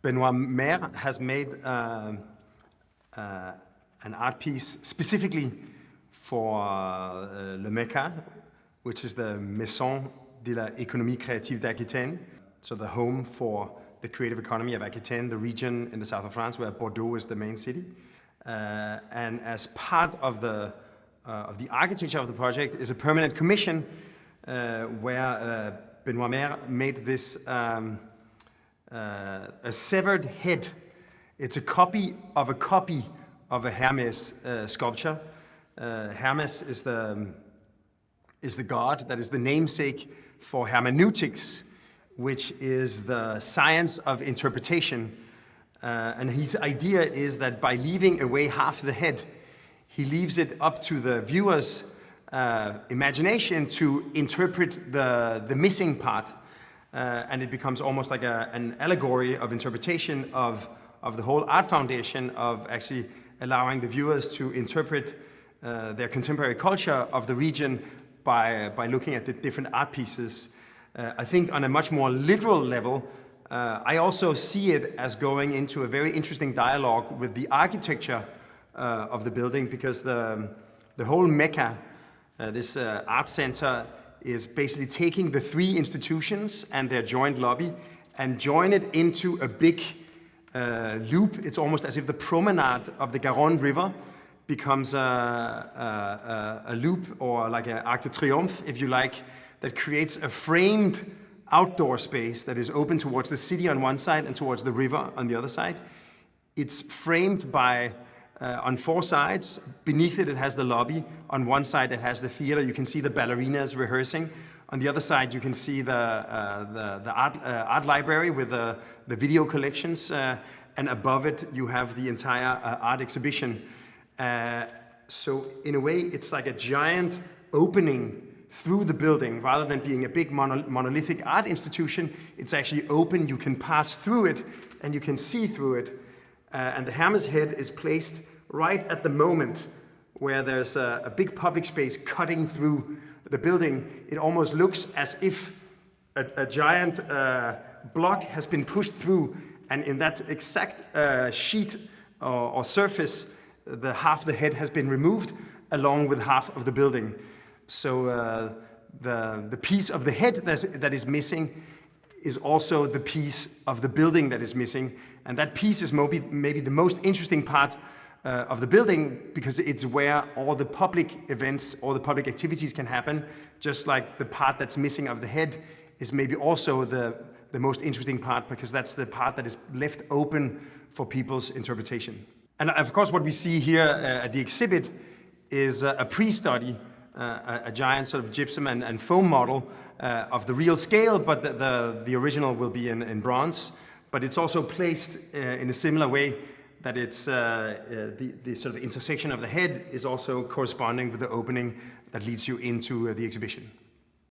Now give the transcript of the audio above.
Benoît has made an art piece specifically for Le Mecca, which is the Maison de l'Économie Créative d'Aquitaine, so the home for the creative economy of Aquitaine, the region in the south of France where Bordeaux is the main city. And as part of the architecture of the project is a permanent commission where Benoît made this a severed head. It's a copy of a Hermes sculpture. Hermes is the god that is the namesake for hermeneutics, which is the science of interpretation. And his idea is that by leaving away half the head, he leaves it up to the viewer's imagination to interpret the missing part. And it becomes almost like an allegory of interpretation of the whole art foundation, of actually allowing the viewers to interpret their contemporary culture of the region by looking at the different art pieces. I think on a much more literal level, I also see it as going into a very interesting dialogue with the architecture of the building, because the whole Mecca, this art center, is basically taking the three institutions and their joint lobby and join it into a big loop. It's almost as if the promenade of the Garonne River becomes a loop, or like an Arc de Triomphe, if you like, that creates a framed outdoor space that is open towards the city on one side and towards the river on the other side. It's framed by on four sides. Beneath it, it has the lobby. On one side, it has the theater. You can see the ballerinas rehearsing. On the other side, you can see the art library with the video collections. And above it, you have the entire art exhibition. So in a way, it's like a giant opening through the building. Rather than being a big monolithic art institution, it's actually open. You can pass through it and you can see through it. And the Hermes head is placed right at the moment where there's a big public space cutting through the building. It almost looks as if a giant block has been pushed through, and in that exact sheet or surface, half the head has been removed along with half of the building. So the piece of the head that is missing is also the piece of the building that is missing. And that piece is maybe the most interesting part of the building, because it's where all the public events, all the public activities can happen, just like the part that's missing of the head is maybe also the most interesting part, because that's the part that is left open for people's interpretation. And of course, what we see here at the exhibit is a pre-study, a giant sort of gypsum and foam model of the real scale, but the original will be in bronze. But it's also placed in a similar way that it's the sort of intersection of the head is also corresponding with the opening that leads you into the exhibition.